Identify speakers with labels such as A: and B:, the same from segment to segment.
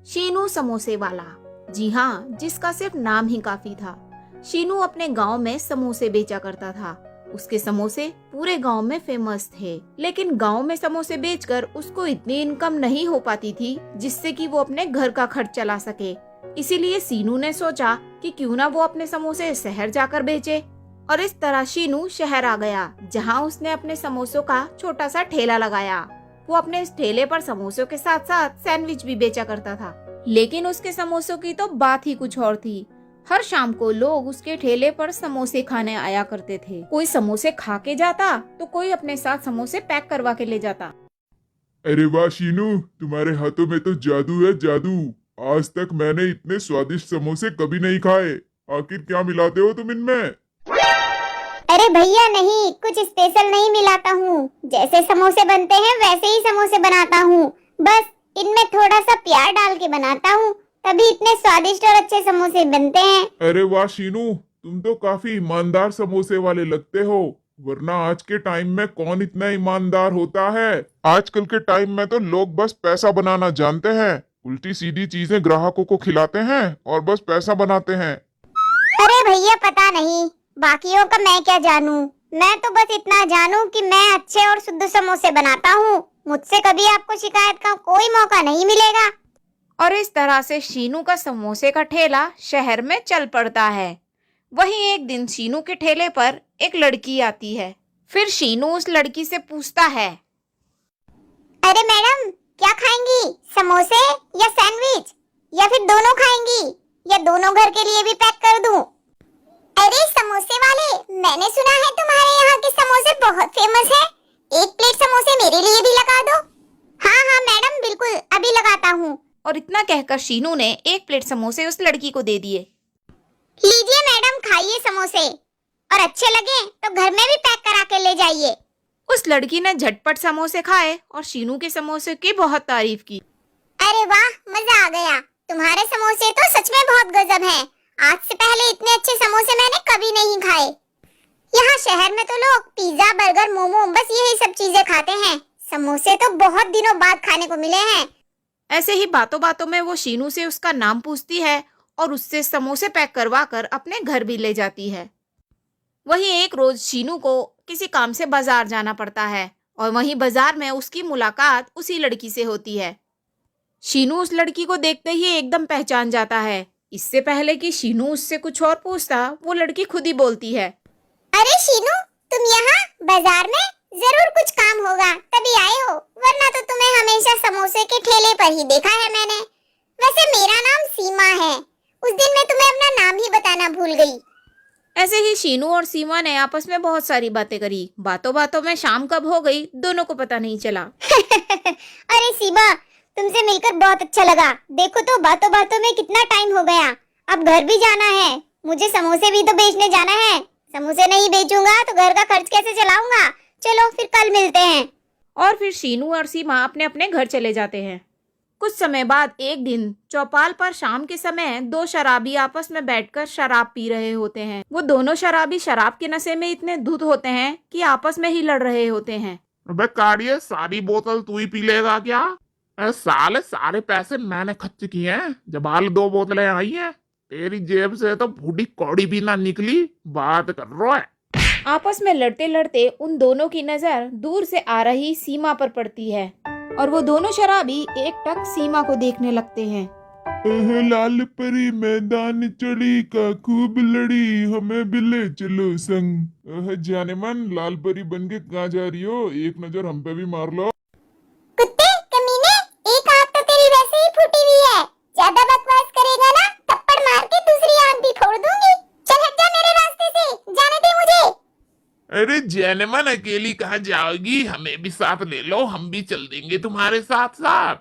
A: शीनू समोसे वाला। जी हाँ, जिसका सिर्फ नाम ही काफी था। शीनू अपने गांव में समोसे बेचा करता था। उसके समोसे पूरे गांव में फेमस थे, लेकिन गांव में समोसे बेचकर उसको इतनी इनकम नहीं हो पाती थी जिससे कि वो अपने घर का खर्च चला सके। इसीलिए शीनू ने सोचा कि क्यों ना वो अपने समोसे शहर जाकर बेचे। और इस तरह शीनू शहर आ गया, जहाँ उसने अपने समोसों का छोटा सा ठेला लगाया। वो अपने इस ठेले पर समोसों के साथ साथ सैंडविच भी बेचा करता था। लेकिन उसके समोसों की तो बात ही कुछ और थी। हर शाम को लोग उसके ठेले पर समोसे खाने आया करते थे। कोई समोसे खा के जाता तो कोई अपने साथ समोसे पैक करवा के ले जाता।
B: अरे वाह शीनू, तुम्हारे हाथों में तो जादू है जादू। आज तक मैंने इतने स्वादिष्ट समोसे कभी नहीं खाए। आखिर क्या मिलाते हो तुम इनमें?
C: अरे भैया नहीं, कुछ स्पेशल नहीं मिलाता हूँ। जैसे समोसे बनते हैं वैसे ही समोसे बनाता हूँ। बस इनमें थोड़ा सा प्यार डाल के बनाता हूँ, तभी इतने स्वादिष्ट और अच्छे समोसे बनते हैं।
B: अरे वाह शीनू, तुम तो काफी ईमानदार समोसे वाले लगते हो। वरना आज के टाइम में कौन इतना ईमानदार होता है। आजकल के टाइम में तो लोग बस पैसा बनाना जानते हैं। उल्टी सीधी चीजें ग्राहकों को खिलाते हैं और बस पैसा बनाते हैं।
C: अरे भैया पता नहीं, बाकियों का मैं क्या जानूं। मैं तो बस इतना जानूं कि मैं अच्छे और शुद्ध समोसे बनाता हूँ। मुझसे कभी आपको शिकायत का कोई मौका नहीं मिलेगा।
A: और इस तरह से शीनू का समोसे का ठेला शहर में चल पड़ता है। वहीं एक दिन शीनू के ठेले पर एक लड़की आती है। फिर शीनू उस लड़की से पूछता है,
C: अरे मैडम, क्या खाएंगी, समोसे या सैंडविच, या फिर दोनों खाएंगी, या दोनों घर के लिए भी पैक कर दूं? अरे समोसे वाले, मैंने सुना है तुम्हारे यहाँ के समोसे बहुत फेमस है। एक प्लेट समोसे मेरे लिए भी लगा दो। हाँ हाँ मैडम, बिल्कुल अभी लगाता हूँ।
A: और इतना कहकर शीनू ने एक प्लेट समोसे उस लड़की को दे दिए।
C: लीजिए मैडम, खाइए समोसे, और अच्छे लगे तो घर में भी पैक करा के ले जाइए।
A: उस लड़की ने झटपट समोसे खाए और शीनू के समोसे की बहुत तारीफ की।
C: अरे वाह, मजा आ गया। तुम्हारे समोसे तो सच में बहुत गजब हैं। आज से पहले इतने अच्छे समोसे मैंने कभी नहीं खाए। यहाँ शहर में तो लोग पिज्जा, बर्गर, मोमो, बस यही सब चीजें खाते हैं। समोसे तो बहुत दिनों बाद खाने को मिले हैं।
A: ऐसे ही बातों बातों में वो शीनू से उसका नाम पूछती है और उससे समोसे पैक करवा कर अपने घर भी ले जाती है। वहीं एक रोज शीनू को किसी काम से बाजार जाना पड़ता है और वहीं बाजार में उसकी मुलाकात उसी लड़की से होती है। शीनू उस लड़की को देखते ही एकदम पहचान जाता है। इससे पहले कि शीनू उससे कुछ और पूछता, वो लड़की खुद ही बोलती है,
C: अरे शीनू, तुम यहाँ बाजार में जरूर कुछ काम होगा तभी आए हो, वरना तो तुम्हें हमेशा समोसे के ठेले पर ही देखा है मैंने। वैसे मेरा नाम सीमा है। उस दिन मैं तुम्हें अपना नाम ही बताना भूल गई।
A: ऐसे ही शीनू और सीमा ने आपस में बहुत सारी बातें करी। बातों बातों में शाम कब हो गई दोनों को पता नहीं चला।
C: अरे सीमा, तुमसे मिलकर बहुत अच्छा लगा। देखो तो बातों बातों में कितना टाइम हो गया। अब घर भी जाना है, मुझे समोसे भी तो बेचने जाना है। समोसे नहीं बेचूंगा तो घर का खर्च कैसे चलाऊंगा। चलो फिर कल मिलते हैं।
A: और फिर शीनू और सीमा अपने अपने घर चले जाते हैं। कुछ समय बाद एक दिन चौपाल पर शाम के समय दो शराबी आपस में बैठकर शराब पी रहे होते हैं। वो दोनों शराबी शराब के नशे में इतने धुत होते हैं कि आपस में ही लड़ रहे होते हैं।
D: अबे काड़िए, सारी बोतल तू ही पी लेगा क्या? अरे साले, सारे पैसे मैंने खर्च किए हैं। जब हाल 2 बोतलें आई हैं, तेरी जेब से तो फूटी कौड़ी भी ना निकली। बात कर रहा है।
A: आपस में लड़ते लड़ते उन दोनों की नजर दूर से आ रही सीमा पर पड़ती है और वो दोनों शराबी एक टक सीमा को देखने लगते हैं।
B: लाल परी मैदान चढ़ी का खूब लड़ी, हमें भी ले चलो संग। जाने मन, लाल परी बन के कहाँ जा रही हो? एक नजर हम पे भी मार लो।
C: कुत्ते कमीने, एक आंख तो तेरी वैसे ही फूटी हुई है। ज्यादा बकवास करेगा ना, थप्पड़ मार के दूसरी आंख भी फोड़ दूंगी। चल हट जा मेरे रास्ते से, जाने दे मुझे।
D: अरे जैनमन, अकेली कहाँ जाओगी? हमें भी साथ ले लो, हम भी चल देंगे तुम्हारे साथ साथ।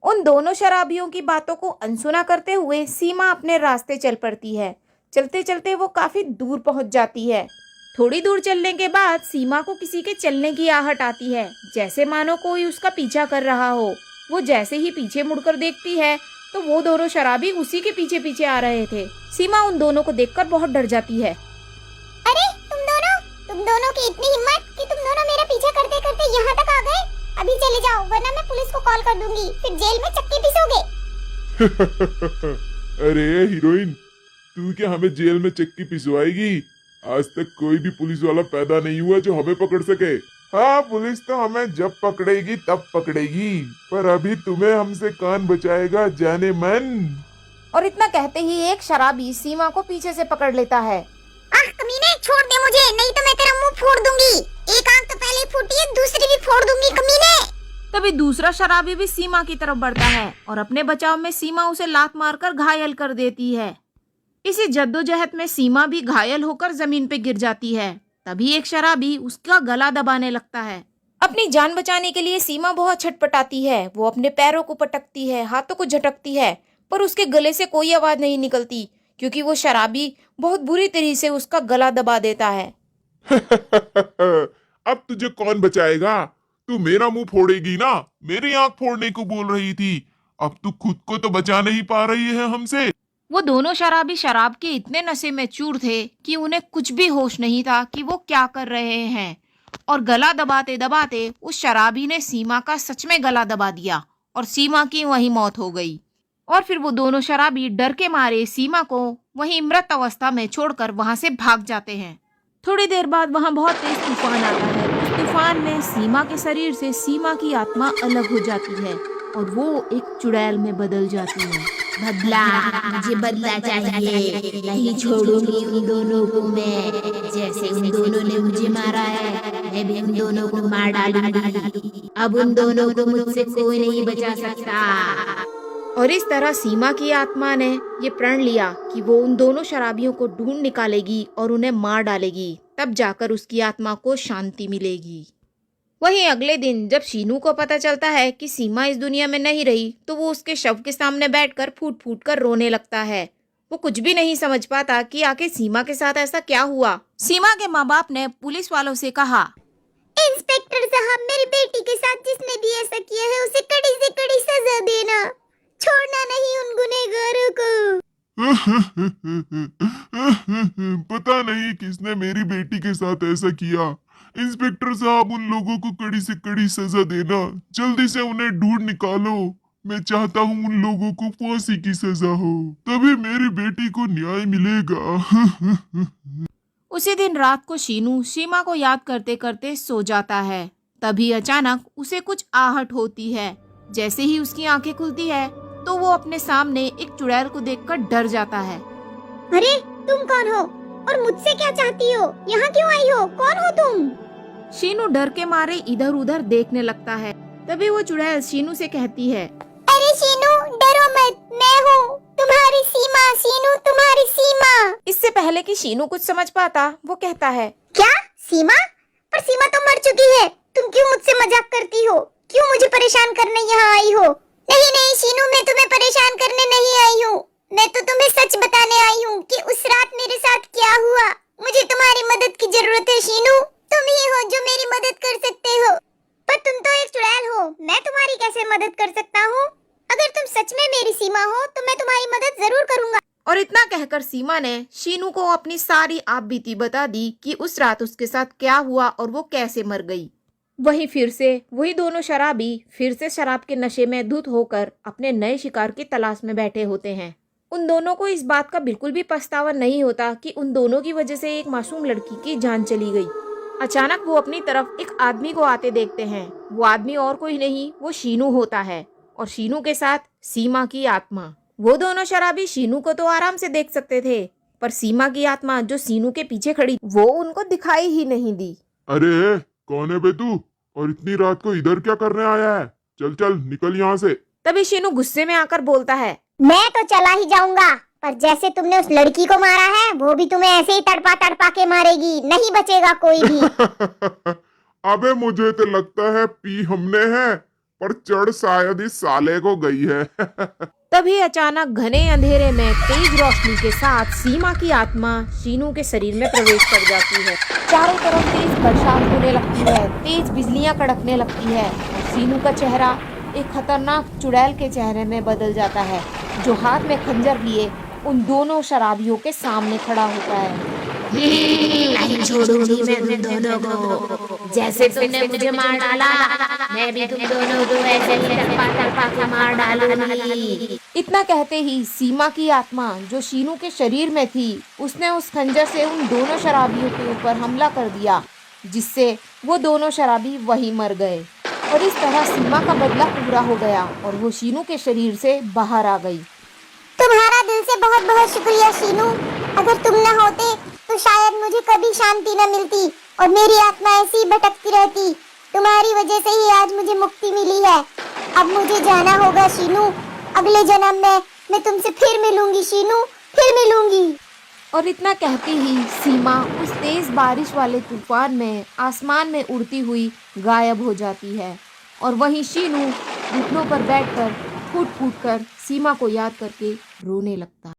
A: उन दोनों शराबियों की बातों को अनसुना करते हुए सीमा अपने रास्ते चल पड़ती है। चलते चलते वो काफी दूर पहुंच जाती है। थोड़ी दूर चलने के बाद सीमा को किसी के चलने की आहट आती है, जैसे मानो कोई उसका पीछा कर रहा हो। वो जैसे ही पीछे मुड़कर देखती है तो वो दोनों शराबी उसी के पीछे पीछे आ रहे थे। सीमा उन दोनों को देखकर बहुत डर जाती है।
C: अरे तुम दोनों की इतनी हिम्मत कि तुम दोनों मेरा पीछा करते करते यहाँ तक आ गए। अभी चले जाओ, वरना मैं पुलिस को कॉल कर दूंगी, फिर जेल में चक्की पीसोगे।
B: अरे हीरोइन, तू क्या हमें जेल में चक्की पिसवाएगी? आज तक कोई भी पुलिस वाला पैदा नहीं हुआ जो हमें पकड़ सके। हाँ, पुलिस तो हमें जब पकड़ेगी तब पकड़ेगी, पर अभी तुम्हें हमसे कौन बचाएगा जाने मन।
A: और इतना कहते ही एक शराबी सीमा को पीछे से पकड़ लेता है।
C: आह कमीने, छोड़ दे मुझे, नहीं तो मैं तेरा मुंह फोड़ दूंगी। एक आंख तो पहले फूटी है, दूसरी भी फोड़ दूंगी कमीने।
A: तभी दूसरा शराबी भी सीमा की तरफ बढ़ता है और अपने बचाव में सीमा उसे लात मारकर घायल कर देती है। इसी जद्दोजहद में सीमा भी घायल होकर जमीन पे गिर जाती है। तभी एक शराबी उसका गला दबाने लगता है। अपनी जान बचाने के लिए सीमा बहुत छटपटाती है। वो अपने पैरों को पटकती है, हाथों को झटकती है, पर उसके गले से कोई आवाज नहीं निकलती, क्योंकि वो शराबी बहुत बुरी तरह से उसका गला दबा देता है।
B: अब तुझे कौन बचाएगा? तू मेरा मुंह फोड़ेगी ना? मेरी आंख फोड़ने को बोल रही थी। अब तू खुद को तो बचा नहीं पा रही है हमसे।
A: वो दोनों शराबी शराब के इतने नशे में चूर थे कि उन्हें कुछ भी होश नहीं था कि वो क्या कर रहे हैं। और गला दबाते दबाते उस शराबी ने सीमा का सच में गला दबा दिया और सीमा की वहीं मौत हो गई। और फिर वो दोनों शराबी डर के मारे सीमा को वहीं मृत अवस्था में छोड़कर वहां से भाग जाते हैं। थोड़ी देर बाद वहां बहुत तेज तूफान आता है। उस तूफान में सीमा के शरीर से सीमा की आत्मा अलग हो जाती है और वो एक चुड़ैल में बदल जाती है।
E: बदला, मुझे बदला चाहिए, नहीं छोड़ूंगी उन दोनों को मैं। जैसे उन दोनों ने मुझे मारा है, मैं भी उन दोनों को मार डालूंगी। अब उन दोनों को मुझसे कोई नहीं बचा सकता।
A: और इस तरह सीमा की आत्मा ने ये प्रण लिया कि वो उन दोनों शराबियों को ढूंढ निकालेगी और उन्हें मार डालेगी, तब जाकर उसकी आत्मा को शांति मिलेगी। वहीं अगले दिन जब शीनू को पता चलता है कि सीमा इस दुनिया में नहीं रही, तो वो उसके शव के सामने बैठकर फूट फूट कर रोने लगता है। वो कुछ भी नहीं समझ पाता कि आखिर सीमा के साथ ऐसा क्या हुआ। सीमा के माँ बाप ने पुलिस वालों से कहा,
C: इंस्पेक्टर साहब, मेरी बेटी के साथ जिसने भी ऐसा किया है उसे कड़ी से कड़ी सजा देना, छोड़ना नहीं उन गुनहगारों को।
B: पता नहीं किसने मेरी बेटी के साथ ऐसा किया। इंस्पेक्टर साहब, उन लोगों को कड़ी से कड़ी सजा देना, जल्दी से उन्हें ढूंढ निकालो। मैं चाहता हूँ उन लोगों को फांसी की सजा हो, तभी मेरी बेटी को न्याय मिलेगा।
A: उसी दिन रात को शीनू सीमा को याद करते करते सो जाता है। तभी अचानक उसे कुछ आहट होती है। जैसे ही उसकी आंखें खुलती है तो वो अपने सामने एक चुड़ैल को देखकर डर जाता है।
C: अरे तुम कौन हो और मुझसे क्या चाहती हो? यहाँ क्यों आई हो? कौन हो तुम?
A: शीनू डर के मारे इधर उधर देखने लगता है। तभी वो चुड़ैल शीनू से कहती है,
C: अरे शीनू, डरो मत, मैं हूँ तुम्हारी सीमा। शीनू, तुम्हारी सीमा।
A: इससे पहले कि शीनू कुछ समझ पाता, वो कहता है,
C: क्या सीमा? पर सीमा तो मर चुकी है। तुम क्यों मुझसे मजाक करती हो? क्यों मुझे परेशान करने यहाँ आई हो? नहीं नहीं शीनू, मैं तुम्हें परेशान करने नहीं आई हूँ। मैं तो तुम्हें सच बताने आई हूँ कि उस रात मेरे साथ क्या हुआ। मुझे तुम्हारी मदद की जरूरत है शीनू। तुम ही हो जो मेरी मदद कर सकते हो। पर तुम तो एक चुड़ैल हो, मैं तुम्हारी कैसे मदद कर सकता हूँ? अगर तुम सच में मेरी सीमा हो तो मैं तुम्हारी मदद जरूर करूँगा।
A: और इतना कहकर सीमा ने शीनू को अपनी सारी आपबीती बता दी कि उस रात उसके साथ क्या हुआ और वो कैसे मर गई। वही फिर से वही दोनों शराबी फिर से शराब के नशे में धुत होकर अपने नए शिकार की तलाश में बैठे होते हैं। उन दोनों को इस बात का बिल्कुल भी पछतावा नहीं होता कि उन दोनों की वजह से एक मासूम लड़की की जान चली गई। अचानक वो अपनी तरफ एक आदमी को आते देखते हैं। वो आदमी और कोई नहीं, वो शीनू होता है और शीनू के साथ सीमा की आत्मा। वो दोनों शराबी शीनू को तो आराम से देख सकते थे, पर सीमा की आत्मा जो शीनू के पीछे खड़ी वो उनको दिखाई ही नहीं दी।
B: अरे कौन है बे तू? और इतनी रात को इधर क्या करने आया है? चल चल निकल यहाँ से।
A: तभी शीनू गुस्से में आकर बोलता है,
C: मैं तो चला ही जाऊंगा, पर जैसे तुमने उस लड़की को मारा है वो भी तुम्हें ऐसे ही तड़पा तड़पा के मारेगी, नहीं बचेगा कोई भी।
B: अबे मुझे तो लगता है पी हमने है, पर चढ़ शायद इस साले को गई है।
A: तभी अचानक घने अंधेरे में तेज रोशनी के साथ सीमा की आत्मा शीनू के शरीर में प्रवेश कर जाती है। चारों तरफ तेज बरसात होने लगती है, तेज बिजलियां कड़कने लगती है। शीनू का चेहरा एक खतरनाक चुड़ैल के चेहरे में बदल जाता है, जो हाथ में खंजर लिए उन दोनों शराबियों के सामने खड़ा होता है।
E: नहीं छोड़ूंगी मैं तुम दोनों को। जैसे तुमने मुझे मार डाला, मैं भी तुम दोनों को ऐसे ही तड़पा तड़पा के मार डालूंगी।
A: इतना कहते ही सीमा की आत्मा जो शीनू के शरीर में थी, उसने उस खंजर से उन दोनों शराबियों के ऊपर हमला कर दिया, जिससे वो दोनों शराबी वहीं मर गए। और इस तरह सीमा का बदला पूरा हो गया और वो शीनू के शरीर से बाहर आ गई।
C: तुम्हारा दिल से बहुत बहुत शुक्रिया शीनू। अगर तुम न होते तो शायद मुझे कभी शांति न मिलती और मेरी आत्मा ऐसी ही भटकती रहती। तुम्हारी वजह से ही आज मुझे मुक्ति मिली है। अब मुझे जाना होगा शीनू। अगले जन्म में मैं तुमसे फिर मिलूंगी शीनू, फिर मिलूंगी।
A: और इतना कहती ही सीमा उस तेज बारिश वाले तूफान में आसमान में उड़ती हुई गायब हो जाती है। और वहीं शीनू घुटनों पर बैठकर फूट फूट कर सीमा को याद करके रोने लगता है।